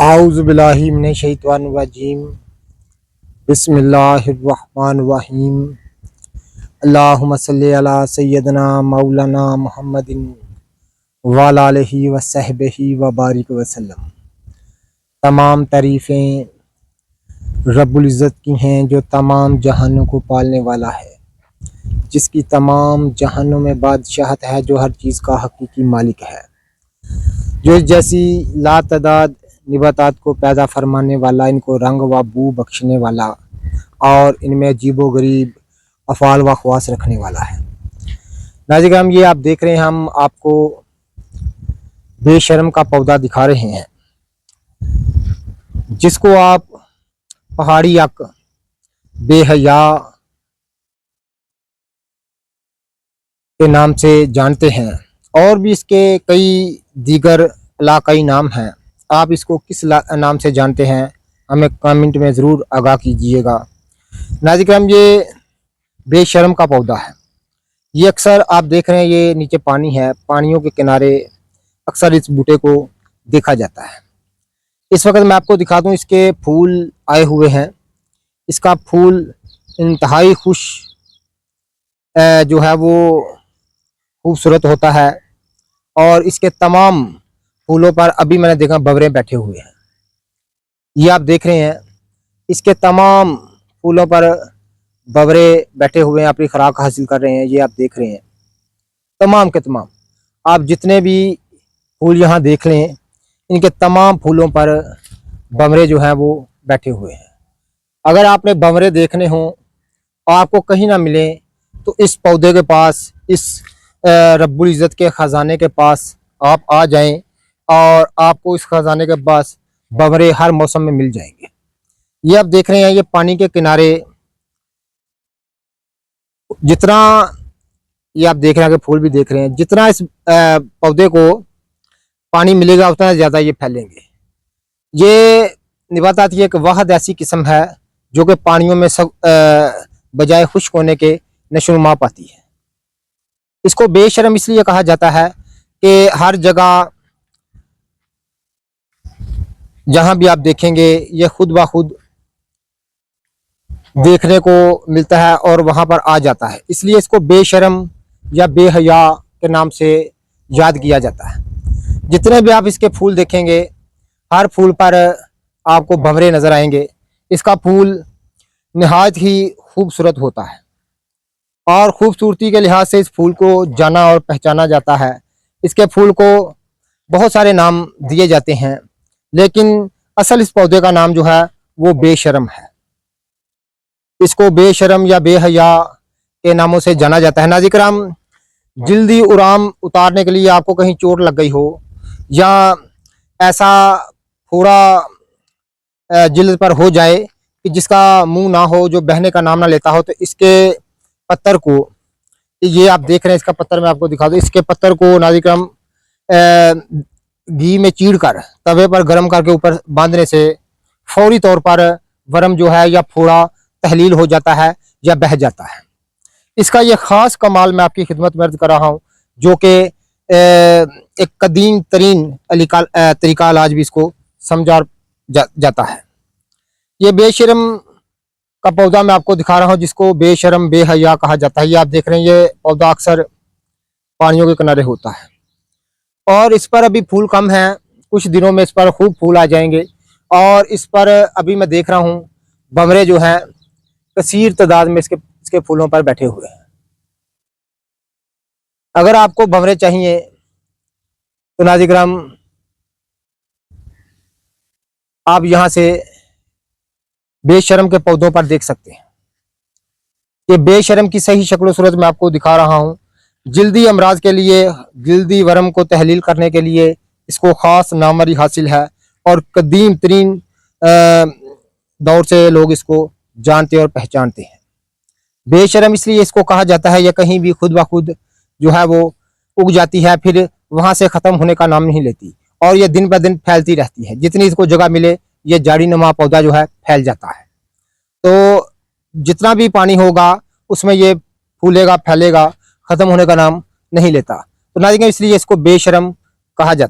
आऊज़ु बिल्लाहि मिनश शैतानिर रजीम। बिस्मिल्लाहिर्रहमानिर्रहीम। अल्लाहुम्मा सल्लि अला सय्यदना मौलाना मुहम्मदिन व अला आलिहि व सहबिही व बारिक वसल्लम। तमाम तारीफ़ें रब्बुल इज़्ज़त की हैं जो तमाम जहानों को पालने वाला है, जिसकी तमाम जहानों में बादशाहत है, जो हर चीज़ का हकीकी मालिक है, जो जैसी लातदाद निबातात को पैदा फरमाने वाला, इनको रंग व बू बख्शने वाला और इनमें अजीबो गरीब अफ़ाल व ख़वास रखने वाला है। नाज़रीन, ये आप देख रहे हैं, हम आपको बेशर्म का पौधा दिखा रहे हैं, जिसको आप पहाड़ी अक, बेहया के नाम से जानते हैं, और भी इसके कई दीगर इलाकाई नाम हैं। आप इसको किस नाम से जानते हैं, हमें कमेंट में ज़रूर आगाह कीजिएगा। नाज़रीन, ये बेशर्म का पौधा है। ये अक्सर आप देख रहे हैं, ये नीचे पानी है, पानियों के किनारे अक्सर इस बूटे को देखा जाता है। इस वक्त मैं आपको दिखा दूं, इसके फूल आए हुए हैं। इसका फूल इंतहाई खुश जो है वो खूबसूरत होता है, और इसके तमाम फूलों पर अभी मैंने देखा भंवरे बैठे हुए हैं। ये आप देख रहे हैं, इसके तमाम फूलों पर भंवरे बैठे हुए हैं, अपनी खुराक हासिल कर रहे हैं। ये आप देख रहे हैं, तमाम के तमाम आप जितने भी फूल यहाँ देख लें, इनके तमाम फूलों पर भंवरे जो हैं वो बैठे हुए हैं। अगर आपने भंवरे देखने हों और आपको कहीं ना मिले, तो इस पौधे के पास, इस रब्बुल इज़्ज़त के ख़जाने के पास आप आ जाएं, और आपको इस ख़जाने के पास भंवरे हर मौसम में मिल जाएंगे। ये आप देख रहे हैं, ये पानी के किनारे जितना, ये आप देख रहे हैं कि फूल भी देख रहे हैं, जितना इस पौधे को पानी मिलेगा उतना ज़्यादा ये फैलेंगे। ये निबातात की एक वाहद ऐसी किस्म है जो कि पानियों में सब बजाय खुश्क होने के नशोनुमा पाती है। इसको बेशर्म इसलिए कहा जाता है कि हर जगह जहां भी आप देखेंगे, ये खुद ब खुद देखने को मिलता है और वहां पर आ जाता है, इसलिए इसको बेशर्म या बेहया के नाम से याद किया जाता है। जितने भी आप इसके फूल देखेंगे, हर फूल पर आपको भंवरे नजर आएंगे। इसका फूल निहायत ही खूबसूरत होता है, और खूबसूरती के लिहाज से इस फूल को जाना और पहचाना जाता है। इसके फूल को बहुत सारे नाम दिए जाते हैं, लेकिन असल इस पौधे का नाम जो है वो बेशर्म है। इसको बेशर्म या बेहया के नामों से जाना जाता है। नाज़रीन, जल्दी उराम उतारने के लिए आपको कहीं चोट लग गई हो, या ऐसा थोड़ा जिल्द पर हो जाए कि जिसका मुंह ना हो, जो बहने का नाम ना लेता हो, तो इसके पत्तर को, ये आप देख रहे हैं, इसका पत्तर मैं आपको दिखा दूं। इसके पत्तर को नाज़रीन घी में चीर कर तवे पर गर्म करके ऊपर बांधने से फौरी तौर पर वर्म जो है या फोड़ा तहलील हो जाता है या बह जाता है। इसका ये ख़ास कमाल मैं आपकी खिदमत में अर्ज कर रहा हूँ, जो कि एक कदीम तरीन तरीका इलाज भी इसको समझा जाता है। ये बेशर्म का पौधा मैं आपको दिखा रहा हूँ, जिसको बेशर्म बेहया कहा जाता है। ये आप देख रहे हैं, ये पौधा अक्सर पानियों के किनारे होता है, और इस पर अभी फूल कम हैं। कुछ दिनों में इस पर खूब फूल आ जाएंगे, और इस पर अभी मैं देख रहा हूँ भंवरे जो हैं कसीर तादाद में इसके फूलों पर बैठे हुए हैं। अगर आपको भंवरे चाहिए तो नाज़रीन, आप यहाँ से बेशर्म के पौधों पर देख सकते हैं। ये बेशर्म की सही शक्ल सूरत मैं आपको दिखा रहा हूँ। जल्दी अमराज के लिए, जल्दी वर्म को तहलील करने के लिए इसको ख़ास नामरी हासिल है, और कदीम तरीन दौर से लोग इसको जानते और पहचानते हैं। बेशर्म इसलिए इसको कहा जाता है, यह कहीं भी खुद ब खुद जो है वो उग जाती है, फिर वहाँ से ख़त्म होने का नाम नहीं लेती, और यह दिन ब दिन फैलती रहती है। जितनी इसको जगह मिले, ये जाड़ी नुमा पौधा जो है फैल जाता है। तो जितना भी पानी होगा उसमें ये फूलेगा, फैलेगा, ख़त्म होने का नाम नहीं लेता। तो नाज़रीन, इसलिए इसको बेशर्म कहा जाता है।